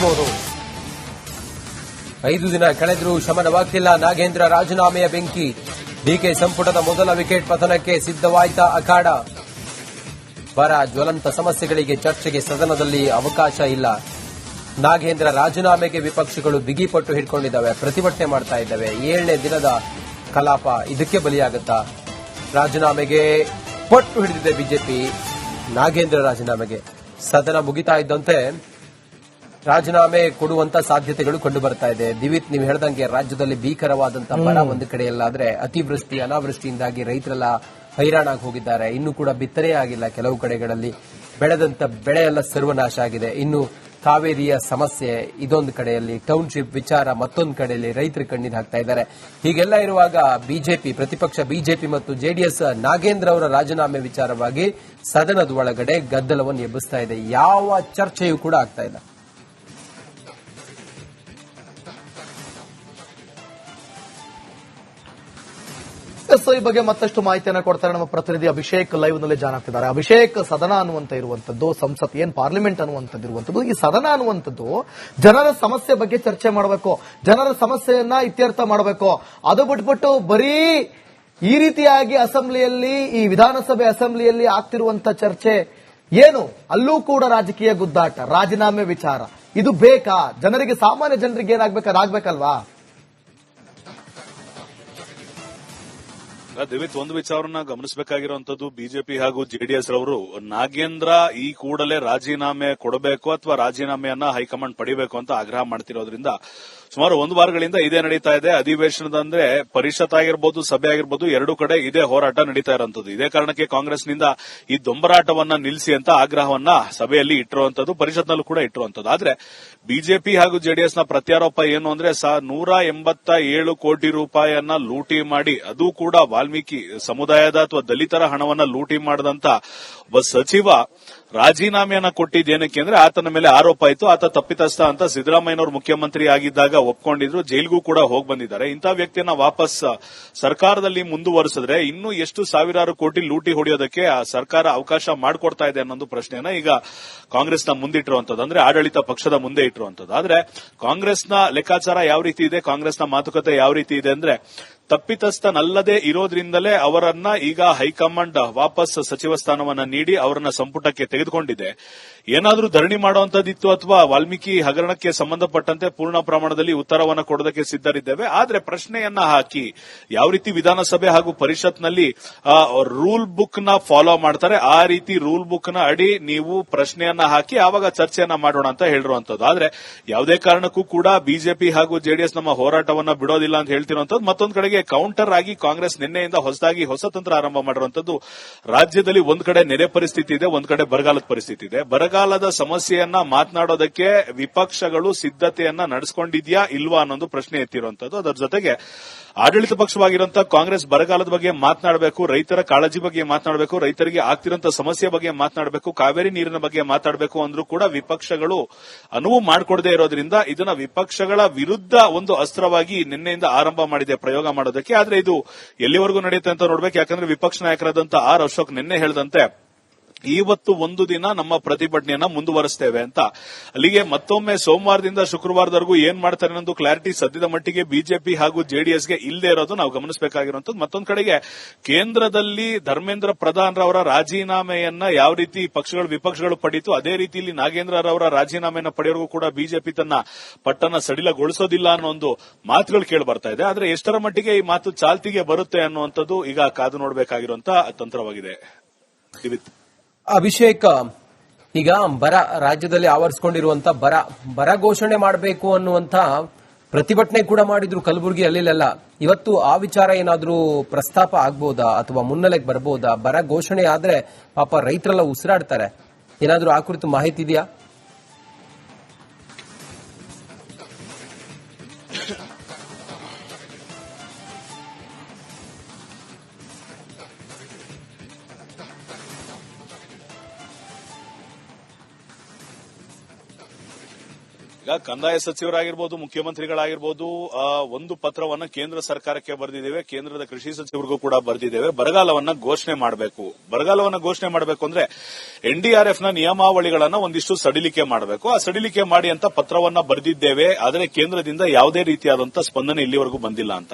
ಕಾಯ್ದಿರಿಸುವವರು. 5 ದಿನ ಕಳೆದರೂ ಶಮನವಾಗ್ತಿಲ್ಲ ನಾಗೇಂದ್ರ ರಾಜೀನಾಮೆಯ ಬೆಂಕಿ. ಡಿಕೆ ಸಂಪುಟದ ಮೊದಲ ವಿಕೆಟ್ ಪತನಕ್ಕೆ ಸಿದ್ಧವಾಯ್ತಾ ಅಖಾಡ. ಬರ ಜ್ವಲಂತ ಸಮಸ್ಯೆಗಳಿಗೆ ಚರ್ಚೆಗೆ ಸದನದಲ್ಲಿ ಅವಕಾಶ ಇಲ್ಲ. ನಾಗೇಂದ್ರ ರಾಜೀನಾಮೆಗೆ ವಿಪಕ್ಷಗಳು ಬಿಗಿಪಟ್ಟು ಹಿಡ್ಕೊಂಡಿದ್ದಾವೆ, ಪ್ರತಿಭಟನೆ ಮಾಡ್ತಾ ಇದ್ದಾವೆ. 7ನೇ ದಿನದ ಕಲಾಪ ಇದಕ್ಕೆ ಬಲಿಯಾಗುತ್ತಾ? ರಾಜೀನಾಮೆಗೆ ಪಟ್ಟು ಹಿಡಿದಿದೆ ಬಿಜೆಪಿ. ನಾಗೇಂದ್ರ ರಾಜೀನಾಮೆಗೆ ಸದನ ಮುಗಿತಾ ಇದ್ದಂತೆ ರಾಜೀನಾಮೆ ಕೊಡುವಂತ ಸಾಧ್ಯತೆಗಳು ಕಂಡು ಬರ್ತಾ ಇದೆ. ದಿವಿತ್, ನೀವು ಹೇಳ್ದಂಗೆ ರಾಜ್ಯದಲ್ಲಿ ಭೀಕರವಾದಂತಹ ಬರ ಒಂದು ಕಡೆಯಲ್ಲಾದ್ರೆ ಅತಿವೃಷ್ಟಿ ಅನಾವೃಷ್ಟಿಯಿಂದಾಗಿ ರೈತರೆಲ್ಲ ಹೈರಾಣಾಗಿ ಹೋಗಿದ್ದಾರೆ. ಇನ್ನೂ ಕೂಡ ಬಿತ್ತನೆ ಆಗಿಲ್ಲ. ಕೆಲವು ಕಡೆಗಳಲ್ಲಿ ಬೆಳೆದಂತ ಬೆಳೆ ಎಲ್ಲ ಸರ್ವನಾಶ ಆಗಿದೆ. ಇನ್ನು ಕಾವೇರಿಯ ಸಮಸ್ಯೆ ಇದೊಂದು ಕಡೆಯಲ್ಲಿ, ಟೌನ್ಶಿಪ್ ವಿಚಾರ ಮತ್ತೊಂದು ಕಡೆಯಲ್ಲಿ ರೈತರು ಕಣ್ಣೀರು ಹಾಕ್ತಾ ಇದ್ದಾರೆ. ಹೀಗೆಲ್ಲ ಇರುವಾಗ ಬಿಜೆಪಿ, ಪ್ರತಿಪಕ್ಷ ಬಿಜೆಪಿ ಮತ್ತು ಜೆಡಿಎಸ್ ನಾಗೇಂದ್ರ ಅವರ ರಾಜೀನಾಮೆ ವಿಚಾರವಾಗಿ ಸದನದ ಒಳಗಡೆ ಗದ್ದಲವನ್ನು ಎಬ್ಬಿಸ್ತಾ ಇದೆ. ಯಾವ ಚರ್ಚೆಯೂ ಕೂಡ ಆಗ್ತಾ ಇಲ್ಲ. ಈ ಬಗ್ಗೆ ಮತ್ತಷ್ಟು ಮಾಹಿತಿಯನ್ನು ಕೊಡ್ತಾರೆ ನಮ್ಮ ಪ್ರತಿನಿಧಿ ಅಭಿಷೇಕ್. ಲೈವ್ ನಲ್ಲಿ ಜಾಯ್ನ್ ಆಗ್ತಿದ್ದಾರೆ. ಅಭಿಷೇಕ್, ಸದನ ಅನ್ನುವಂತ ಇರುವಂತದ್ದು, ಸಂಸತ್ ಏನ್ ಪಾರ್ಲಿಮೆಂಟ್ ಅನ್ನುವಂಥದ್ದು ಇರುವಂತದ್ದು, ಈ ಸದನ ಅನ್ನುವಂಥದ್ದು ಜನರ ಸಮಸ್ಯೆ ಬಗ್ಗೆ ಚರ್ಚೆ ಮಾಡಬೇಕು, ಜನರ ಸಮಸ್ಯೆಯನ್ನ ಇತ್ಯರ್ಥ ಮಾಡಬೇಕು. ಅದು ಬಿಟ್ಬಿಟ್ಟು ಬರೀ ಈ ರೀತಿಯಾಗಿ ಅಸೆಂಬ್ಲಿಯಲ್ಲಿ, ಈ ವಿಧಾನಸಭೆ ಅಸೆಂಬ್ಲಿಯಲ್ಲಿ ಆಗ್ತಿರುವಂತ ಚರ್ಚೆ ಏನು? ಅಲ್ಲೂ ಕೂಡ ರಾಜಕೀಯ ಗುದ್ದಾಟ, ರಾಜೀನಾಮೆ ವಿಚಾರ, ಇದು ಬೇಕಾ? ಜನರಿಗೆ, ಸಾಮಾನ್ಯ ಜನರಿಗೆ ಏನಾಗಬೇಕಲ್ವಾ? ದಿವಿತ್, ಒಂದು ವಿಚಾರವನ್ನ ಗಮನಿಸಬೇಕಾಗಿರುವಂತದ್ದು, ಬಿಜೆಪಿ ಹಾಗೂ ಜೆಡಿಎಸ್ ರವರು ನಾಗೇಂದ್ರ ಈ ಕೂಡಲೇ ರಾಜೀನಾಮೆ ಕೊಡಬೇಕು ಅಥವಾ ರಾಜೀನಾಮೆಯನ್ನ ಹೈಕಮಾಂಡ್ ಪಡಿಬೇಕು ಅಂತ ಆಗ್ರಹ ಮಾಡ್ತಿರೋದ್ರಿಂದ ಸುಮಾರು 1 ವಾರಗಳಿಂದ ಇದೇ ನಡೀತಾ ಇದೆ. ಅಧಿವೇಶನದ ಅಂದ್ರೆ ಪರಿಷತ್ ಆಗಿರ್ಬೋದು, ಸಭೆ ಆಗಿರ್ಬೋದು, ಎರಡೂ ಕಡೆ ಇದೇ ಹೋರಾಟ ನಡೀತಾ ಇರುವಂತದ್ದು. ಇದೇ ಕಾರಣಕ್ಕೆ ಕಾಂಗ್ರೆಸ್ನಿಂದ ಈ ದೊಂಬರಾಟವನ್ನ ನಿಲ್ಲಿಸಿ ಅಂತ ಆಗ್ರಹವನ್ನ ಸಭೆಯಲ್ಲಿ ಇಟ್ಟಿರುವಂತದ್ದು, ಪರಿಷತ್ನಲ್ಲೂ ಕೂಡ ಇಟ್ಟಿರುವಂತದ್ದು. ಆದ್ರೆ ಬಿಜೆಪಿ ಹಾಗೂ ಜೆಡಿಎಸ್ ನ ಪ್ರತ್ಯಾರೋಪ ಏನು ಅಂದ್ರೆ 187 ಕೋಟಿ ರೂಪಾಯಿಯನ್ನ ಲೂಟಿ ಮಾಡಿ, ಅದು ಕೂಡ ವಾಲ್ಮೀಕಿ ಸಮುದಾಯದ ಅಥವಾ ದಲಿತರ ಹಣವನ್ನ ಲೂಟಿ ಮಾಡದಂತ ಒಬ್ಬ ಸಚಿವ ರಾಜೀನಾಮೆಯನ್ನ ಕೊಟ್ಟಿದ್ದೇನಕ್ಕೆ ಅಂದ್ರೆ ಆತನ ಮೇಲೆ ಆರೋಪ ಆಯಿತು. ಆತ ತಪ್ಪಿತಸ್ಥ ಅಂತ ಸಿದ್ದರಾಮಯ್ಯನವರು ಮುಖ್ಯಮಂತ್ರಿ ಆಗಿದ್ದಾಗ ಒಪ್ಕೊಂಡಿದ್ರು, ಜೈಲಿಗೂ ಕೂಡ ಹೋಗಿ ಬಂದಿದ್ದಾರೆ. ಇಂಥ ವ್ಯಕ್ತಿಯನ್ನ ವಾಪಸ್ ಸರ್ಕಾರದಲ್ಲಿ ಮುಂದುವರೆಸಿದ್ರೆ ಇನ್ನೂ ಎಷ್ಟು ಸಾವಿರಾರು ಕೋಟಿ ಲೂಟಿ ಹೊಡೆಯೋದಕ್ಕೆ ಆ ಸರ್ಕಾರ ಅವಕಾಶ ಮಾಡಿಕೊಡ್ತಾ ಇದೆ ಅನ್ನೋ ಪ್ರಶ್ನೆಯನ್ನ ಈಗ ಕಾಂಗ್ರೆಸ್ನ ಮುಂದಿಟ್ಟಿರುವಂತದ್ದು, ಅಂದ್ರೆ ಆಡಳಿತ ಪಕ್ಷದ ಮುಂದೆ ಇಟ್ಟಿರುವಂತದ್ದು. ಆದ್ರೆ ಕಾಂಗ್ರೆಸ್ನ ಲೆಕ್ಕಾಚಾರ ಯಾವ ರೀತಿ ಇದೆ, ಕಾಂಗ್ರೆಸ್ನ ಮಾತುಕತೆ ಯಾವ ರೀತಿ ಇದೆ ಅಂದ್ರೆ, ತಪ್ಪಿತಸ್ಥನಲ್ಲದೆ ಇರೋದ್ರಿಂದಲೇ ಅವರನ್ನ ಈಗ ಹೈಕಮಾಂಡ್ ವಾಪಸ್ ಸಚಿವ ಸ್ಥಾನವನ್ನ ನೀಡಿ ಅವರನ್ನ ಸಂಪುಟಕ್ಕೆ ತೆಗೆದುಕೊಂಡಿದೆ. ಏನಾದ್ರೂ ಧರಣಿ ಮಾಡುವಂತದ್ದಿತ್ತು ಅಥವಾ ವಾಲ್ಮೀಕಿ ಹಗರಣಕ್ಕೆ ಸಂಬಂಧಪಟ್ಟಂತೆ ಪೂರ್ಣ ಪ್ರಮಾಣದಲ್ಲಿ ಉತ್ತರವನ್ನ ಕೊಡೋದಕ್ಕೆ ಸಿದ್ಧರಿದ್ದೇವೆ. ಆದ್ರೆ ಪ್ರಶ್ನೆಯನ್ನ ಹಾಕಿ ಯಾವ ರೀತಿ ವಿಧಾನಸಭೆ ಹಾಗೂ ಪರಿಷತ್ನಲ್ಲಿ ರೂಲ್ ಬುಕ್ ನ ಫಾಲೋ ಮಾಡ್ತಾರೆ, ಆ ರೀತಿ ರೂಲ್ ಬುಕ್ ನ ಅಡಿ ನೀವು ಪ್ರಶ್ನೆಯನ್ನ ಹಾಕಿ ಆವಾಗ ಚರ್ಚೆಯನ್ನ ಮಾಡೋಣ ಅಂತ ಹೇಳಿರುವಂತದ್ದು. ಆದ್ರೆ ಯಾವುದೇ ಕಾರಣಕ್ಕೂ ಕೂಡ ಬಿಜೆಪಿ ಹಾಗೂ ಜೆಡಿಎಸ್ ನಮ್ಮ ಹೋರಾಟವನ್ನ ಬಿಡೋದಿಲ್ಲ ಅಂತ ಹೇಳ್ತಿರುವಂತದ್ದು. ಮತ್ತೊಂದು ಕಡೆಗೆ ಕೌಂಟರ್ ಆಗಿ ಕಾಂಗ್ರೆಸ್ ನಿನ್ನೆಯಿಂದ ಹೊಸ ತಂತ್ರ ಆರಂಭ ಮಾಡಿರುವಂತದ್ದು. ರಾಜ್ಯದಲ್ಲಿ ಒಂದ್ ಕಡೆ ನೆರೆ ಪರಿಸ್ಥಿತಿ ಇದೆ, ಒಂದ್ ಕಡೆ ಬರಗಾಲದ ಪರಿಸ್ಥಿತಿ ಇದೆ. ಬರಗಾಲದ ಸಮಸ್ಯೆಯನ್ನ ಮಾತನಾಡೋದಕ್ಕೆ ವಿಪಕ್ಷಗಳು ಸಿದ್ಧತೆಯನ್ನ ನಡೆಸಿಕೊಂಡಿದ್ಯಾ ಇಲ್ವಾ ಅನ್ನೊಂದು ಪ್ರಶ್ನೆ ಎತ್ತಿರುವಂತದ್ದು. ಅದರ ಜೊತೆಗೆ ಆಡಳಿತ ಪಕ್ಷವಾಗಿರುವಂತಹ ಕಾಂಗ್ರೆಸ್ ಬರಗಾಲದ ಬಗ್ಗೆ ಮಾತನಾಡಬೇಕು, ರೈತರ ಕಾಳಜಿ ಬಗ್ಗೆ ಮಾತನಾಡಬೇಕು, ರೈತರಿಗೆ ಆಗ್ತಿರುವಂತಹ ಸಮಸ್ಯೆ ಬಗ್ಗೆ ಮಾತನಾಡಬೇಕು, ಕಾವೇರಿ ನೀರಿನ ಬಗ್ಗೆ ಮಾತಾಡಬೇಕು ಅಂದ್ರೂ ಕೂಡ ವಿಪಕ್ಷಗಳು ಅನುವು ಮಾಡಿಕೊಡದೇ ಇರೋದ್ರಿಂದ ಇದನ್ನ ವಿಪಕ್ಷಗಳ ವಿರುದ್ಧ ಒಂದು ಅಸ್ತ್ರವಾಗಿ ನಿನ್ನೆಯಿಂದ ಆರಂಭ ಮಾಡಿದೆ ಪ್ರಯೋಗ ಮಾಡೋದಕ್ಕೆ. ಆದ್ರೆ ಇದು ಎಲ್ಲಿವರೆಗೂ ನಡೆಯುತ್ತೆ ಅಂತ ನೋಡ್ಬೇಕು. ಯಾಕಂದ್ರೆ ವಿಪಕ್ಷ ನಾಯಕರಾದಂತಹ ಆರ್ ಅಶೋಕ್ ನಿನ್ನೆ ಹೇಳಿದಂತೆ ಇವತ್ತು ಒಂದು ದಿನ ನಮ್ಮ ಪ್ರತಿಭಟನೆಯನ್ನ ಮುಂದುವರಿಸ್ತೇವೆ ಅಂತ. ಅಲ್ಲಿಗೆ ಮತ್ತೊಮ್ಮೆ ಸೋಮವಾರದಿಂದ ಶುಕ್ರವಾರದವರೆಗೂ ಏನ್ ಮಾಡ್ತಾರೆ ಅನ್ನೋದು ಕ್ಲಾರಿಟಿ ಸದ್ಯದ ಮಟ್ಟಿಗೆ ಬಿಜೆಪಿ ಹಾಗೂ ಜೆಡಿಎಸ್ಗೆ ಇಲ್ಲದೆ ಇರೋದು ನಾವು ಗಮನಿಸಬೇಕಾಗಿರುವಂತದ್ದು. ಮತ್ತೊಂದು ಕಡೆಗೆ ಕೇಂದ್ರದಲ್ಲಿ ಧರ್ಮೇಂದ್ರ ಪ್ರಧಾನ್ ರವರ ರಾಜೀನಾಮೆಯನ್ನ ಯಾವ ರೀತಿ ವಿಪಕ್ಷಗಳು ಪಡೀತು, ಅದೇ ರೀತಿಯಲ್ಲಿ ನಾಗೇಂದ್ರ ರವರ ರಾಜೀನಾಮೆಯನ್ನ ಪಡೆಯೋರ್ಗೂ ಕೂಡ ಬಿಜೆಪಿ ತನ್ನ ಪಟ್ಟನ್ನ ಸಡಿಲಗೊಳಿಸೋದಿಲ್ಲ ಅನ್ನೋ ಒಂದು ಮಾತುಗಳು ಕೇಳಿ ಬರ್ತಾ ಇದೆ. ಆದ್ರೆ ಎಷ್ಟರ ಮಟ್ಟಿಗೆ ಈ ಮಾತು ಚಾಲ್ತಿಗೆ ಬರುತ್ತೆ ಅನ್ನುವಂಥದ್ದು ಈಗ ಕಾದು ನೋಡಬೇಕಾಗಿರುವಂತಹ ತಂತ್ರವಾಗಿದೆ. ಅಭಿಷೇಕ್, ಈಗ ರಾಜ್ಯದಲ್ಲಿ ಆವರಿಸಿಕೊಂಡಿರುವಂತ ಬರ ಘೋಷಣೆ ಮಾಡಬೇಕು ಅನ್ನುವಂತ ಪ್ರತಿಭಟನೆ ಕೂಡ ಮಾಡಿದ್ರು ಕಲಬುರಗಿ ಅಲ್ಲೆಲ್ಲ. ಇವತ್ತು ಆ ವಿಚಾರ ಏನಾದ್ರೂ ಪ್ರಸ್ತಾಪ ಆಗ್ಬೋದಾ ಅಥವಾ ಮುನ್ನೆಲೆಗೆ ಬರ್ಬೋದಾ? ಬರ ಘೋಷಣೆ ಆದ್ರೆ ಪಾಪ ರೈತರೆಲ್ಲ ಉಸಿರಾಡ್ತಾರೆ. ಏನಾದ್ರೂ ಆ ಕುರಿತು ಮಾಹಿತಿ ಇದೆಯಾ? ಈಗ ಕಂದಾಯ ಸಚಿವರಾಗಿರ್ಬೋದು, ಮುಖ್ಯಮಂತ್ರಿಗಳಾಗಿರ್ಬೋದು, ಒಂದು ಪತ್ರವನ್ನ ಕೇಂದ್ರ ಸರ್ಕಾರಕ್ಕೆ ಬರೆದಿದ್ದೇವೆ, ಕೇಂದ್ರದ ಕೃಷಿ ಸಚಿವರಿಗೂ ಕೂಡ ಬರೆದಿದ್ದೇವೆ. ಬರಗಾಲವನ್ನ ಘೋಷಣೆ ಮಾಡಬೇಕು. ಬರಗಾಲವನ್ನ ಘೋಷಣೆ ಮಾಡಬೇಕು ಅಂದ್ರೆ NDRF ನ ನಿಯಮಾವಳಿಗಳನ್ನ ಒಂದಿಷ್ಟು ಸಡಿಲಿಕೆ ಮಾಡಬೇಕು. ಆ ಸಡಿಲಿಕೆ ಮಾಡಿ ಅಂತ ಪತ್ರವನ್ನ ಬರೆದಿದ್ದೇವೆ. ಆದರೆ ಕೇಂದ್ರದಿಂದ ಯಾವುದೇ ರೀತಿಯಾದಂತಹ ಸ್ಪಂದನೆ ಇಲ್ಲಿವರೆಗೂ ಬಂದಿಲ್ಲ ಅಂತ.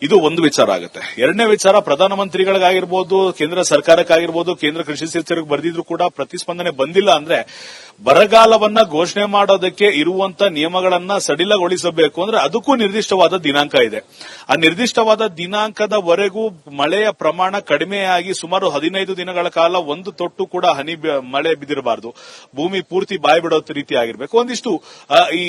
ಇದು ಒಂದು ವಿಚಾರ ಆಗುತ್ತೆ. ಎರಡನೇ ವಿಚಾರ, ಪ್ರಧಾನಮಂತ್ರಿಗಳಿಗಾಗಿರ್ಬೋದು, ಕೇಂದ್ರ ಸರ್ಕಾರಕ್ಕಾಗಿರ್ಬೋದು, ಕೇಂದ್ರ ಕೃಷಿ ಸಚಿವರಿಗೆ ಬರೆದಿದ್ರು ಕೂಡ ಪ್ರತಿಸ್ಪಂದನೆ ಬಂದಿಲ್ಲ ಅಂದ್ರೆ ಬರಗಾಲವನ್ನ ಘೋಷಣೆ ಮಾಡೋದಕ್ಕೆ ಇರುವಂತ ನಿಯಮಗಳನ್ನ ಸಡಿಲಗೊಳಿಸಬೇಕು ಅಂದ್ರೆ ಅದಕ್ಕೂ ನಿರ್ದಿಷ್ಟವಾದ ದಿನಾಂಕ ಇದೆ. ಆ ನಿರ್ದಿಷ್ಟವಾದ ದಿನಾಂಕದವರೆಗೂ ಮಳೆಯ ಪ್ರಮಾಣ ಕಡಿಮೆಯಾಗಿ ಸುಮಾರು 15 ದಿನಗಳ ಕಾಲ ಒಂದು ತೊಟ್ಟು ಕೂಡ ಮಳೆ ಬಿದ್ದಿರಬಾರದು. ಭೂಮಿ ಪೂರ್ತಿ ಬಾಯಿ ಬಿಡೋ ರೀತಿ ಆಗಿರಬೇಕು. ಒಂದಿಷ್ಟು ಈ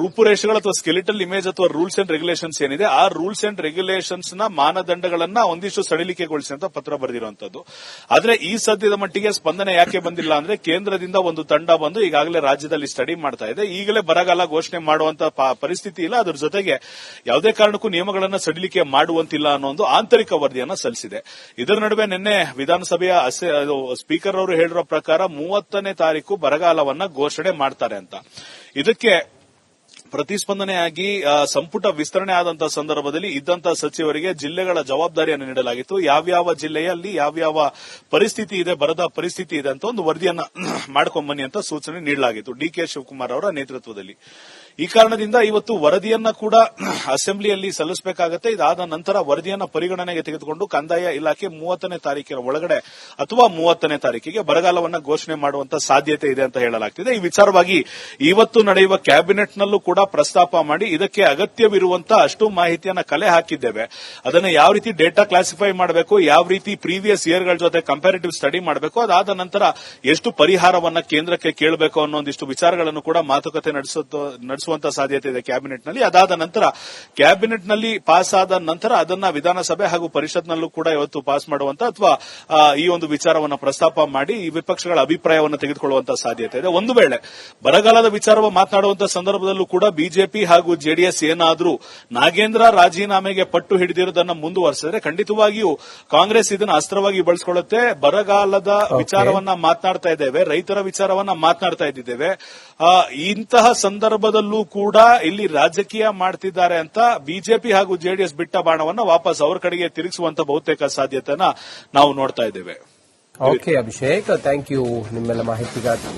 ರೂಪುರೇಷೆಗಳು ಅಥವಾ ಸ್ಕೆಲಿಟಲ್ ಇಮೇಜ್ ಅಥವಾ ರೂಲ್ಸ್ ಅಂಡ್ ರೆಗ್ಯುಲೇಷನ್ಸ್ ಏನಿದೆ, ಆ ರೂಲ್ಸ್ ಅಂಡ್ ರೆಗ್ಯುಲೇಷನ್ಸ್ ನ ಮಾನದಂಡಗಳನ್ನ ಒಂದಿಷ್ಟು ಸಡಿಲಿಕೆಗೊಳಿಸಿ ಅಂತ ಪತ್ರ ಬರೆದಿರುವಂತದ್ದು. ಆದ್ರೆ ಈ ಸದ್ಯದ ಮಟ್ಟಿಗೆ ಸ್ಪಂದನೆ ಯಾಕೆ ಬಂದಿಲ್ಲ ಅಂದ್ರೆ ಕೇಂದ್ರದಿಂದ ಒಂದು ತಂಡ ಬಂದು ಈಗಾಗಲೇ ರಾಜ್ಯದಲ್ಲಿ ಸ್ಟಡಿ ಮಾಡ್ತಾ ಇದೆ. ಈಗಲೇ ಬರಗಾಲ ಘೋಷಣೆ ಮಾಡುವಂತ ಪರಿಸ್ಥಿತಿ ಇಲ್ಲ. ಅದರ ಜೊತೆಗೆ ಯಾವುದೇ ಕಾರಣಕ್ಕೂ ನಿಯಮಗಳನ್ನು ಸಡಿಲಿಕೆ ಮಾಡುವಂತಿಲ್ಲ ಅನ್ನೋ ಒಂದು ಆಂತರಿಕ ವರದಿಯನ್ನ ಸಲ್ಲಿಸಿದೆ. ಇದರ ನಡುವೆ ನಿನ್ನೆ ವಿಧಾನಸಭೆಯ ಸ್ಪೀಕರ್ ಅವರು ಹೇಳಿರೋ ಪ್ರಕಾರ 30ನೇ ತಾರೀಕು ಬರಗಾಲವನ್ನ ಘೋಷಣೆ ಮಾಡ್ತಾರೆ ಅಂತ. ಇದಕ್ಕೆ ಪ್ರತಿಸ್ಪಂದನೆಯಾಗಿ ಸಂಪುಟ ವಿಸ್ತರಣೆ ಆದಂತಹ ಸಂದರ್ಭದಲ್ಲಿ ಇದ್ದಂತಹ ಸಚಿವರಿಗೆ ಜಿಲ್ಲೆಗಳ ಜವಾಬ್ದಾರಿಯನ್ನು ನೀಡಲಾಗಿತ್ತು. ಯಾವ್ಯಾವ ಜಿಲ್ಲೆಯಲ್ಲಿ ಯಾವ್ಯಾವ ಪರಿಸ್ಥಿತಿ ಇದೆ, ಬರದ ಪರಿಸ್ಥಿತಿ ಇದೆ ಅಂತ ಒಂದು ವರದಿಯನ್ನ ಮಾಡ್ಕೊಂಬನ್ನಿ ಅಂತ ಸೂಚನೆ ನೀಡಲಾಗಿತ್ತು DK ಶಿವಕುಮಾರ್ ಅವರ ನೇತೃತ್ವದಲ್ಲಿ. ಈ ಕಾರಣದಿಂದ ಇವತ್ತು ವರದಿಯನ್ನ ಕೂಡ ಅಸೆಂಬ್ಲಿಯಲ್ಲಿ ಸಲ್ಲಿಸಬೇಕಾಗುತ್ತೆ. ಇದಾದ ನಂತರ ವರದಿಯನ್ನ ಪರಿಗಣನೆಗೆ ತೆಗೆದುಕೊಂಡು ಕಂದಾಯ ಇಲಾಖೆ 30ನೇ ತಾರೀಕಿನ ಒಳಗಡೆ ಅಥವಾ 30ನೇ ತಾರೀಕಿಗೆ ಬರಗಾಲವನ್ನ ಘೋಷಣೆ ಮಾಡುವಂತ ಸಾಧ್ಯತೆ ಇದೆ ಅಂತ ಹೇಳಲಾಗ್ತಿದೆ. ಈ ವಿಚಾರವಾಗಿ ಇವತ್ತು ನಡೆಯುವ ಕ್ಯಾಬಿನೆಟ್ನಲ್ಲೂ ಕೂಡ ಪ್ರಸ್ತಾಪ ಮಾಡಿ ಇದಕ್ಕೆ ಅಗತ್ಯವಿರುವಂತಹ ಅಷ್ಟು ಮಾಹಿತಿಯನ್ನ ಕಲೆ ಹಾಕಿದ್ದೇವೆ. ಅದನ್ನ ಯಾವ ರೀತಿ ಡೇಟಾ ಕ್ಲಾಸಿಫೈ ಮಾಡಬೇಕು, ಯಾವ ರೀತಿ ಪ್ರೀವಿಯಸ್ ಇಯರ್ಗಳ ಜೊತೆ ಕಂಪ್ಯಾರಿಟಿವ್ ಸ್ಟಡಿ ಮಾಡಬೇಕು, ಅದಾದ ನಂತರ ಎಷ್ಟು ಪರಿಹಾರವನ್ನ ಕೇಂದ್ರಕ್ಕೆ ಕೇಳಬೇಕು ಅನ್ನೋ ಒಂದಿಷ್ಟು ವಿಚಾರಗಳನ್ನು ಕೂಡ ಮಾತುಕತೆ ನಡೆಸುವಂತ ಸಾಧ್ಯತೆ ಇದೆ ಕ್ಯಾಬಿನೆಟ್ನಲ್ಲಿ. ಅದಾದ ನಂತರ ಕ್ಯಾಬಿನೆಟ್ನಲ್ಲಿ ಪಾಸ್ ಆದ ನಂತರ ಅದನ್ನ ವಿಧಾನಸಭೆ ಹಾಗೂ ಪರಿಷತ್ನಲ್ಲೂ ಕೂಡ ಇವತ್ತು ಪಾಸ್ ಮಾಡುವಂತ ಅಥವಾ ಈ ಒಂದು ವಿಚಾರವನ್ನು ಪ್ರಸ್ತಾಪ ಮಾಡಿ ಈ ವಿಪಕ್ಷಗಳ ಅಭಿಪ್ರಾಯವನ್ನು ತೆಗೆದುಕೊಳ್ಳುವಂತ ಸಾಧ್ಯತೆ ಇದೆ. ಒಂದು ವೇಳೆ ಬರಗಾಲದ ವಿಚಾರವನ್ನು ಮಾತನಾಡುವಂತಹ ಸಂದರ್ಭದಲ್ಲೂ ಕೂಡ ಬಿಜೆಪಿ ಹಾಗೂ ಜೆಡಿಎಸ್ ಏನಾದರೂ ನಾಗೇಂದ್ರ ರಾಜೀನಾಮೆಗೆ ಪಟ್ಟು ಹಿಡಿದಿರುವುದನ್ನು ಮುಂದುವರೆಸಿದ್ರೆ ಖಂಡಿತವಾಗಿಯೂ ಕಾಂಗ್ರೆಸ್ ಇದನ್ನು ಅಸ್ತ್ರವಾಗಿ ಬಳಸಿಕೊಳ್ಳುತ್ತೆ. ಬರಗಾಲದ ವಿಚಾರವನ್ನ ಮಾತನಾಡ್ತಾ ಇದ್ದೇವೆ, ರೈತರ ವಿಚಾರವನ್ನ ಮಾತನಾಡ್ತಾ ಇದ್ದೇವೆ. ಇಂತಹ ಸಂದರ್ಭದಲ್ಲೂ ಕೂಡ ಇಲ್ಲಿ ರಾಜಕೀಯ ಮಾಡ್ತಿದ್ದಾರೆ ಅಂತ ಬಿಜೆಪಿ ಹಾಗೂ ಜೆಡಿಎಸ್ ಬಿಟ್ಟ ಬಾಣವನ್ನ ವಾಪಸ್ ಅವರ ಕಡೆಗೆ ತಿರುಗಿಸುವಂತ ಬಹುತೇಕ ಸಾಧ್ಯತೆಯನ್ನ ನಾವು ನೋಡ್ತಾ ಇದ್ದೇವೆ. ಓಕೆ ಅಭಿಷೇಕ್, ಥ್ಯಾಂಕ್ ಯು ನಿಮ್ಮೆಲ್ಲ ಮಾಹಿತಿಗಾಗಿ.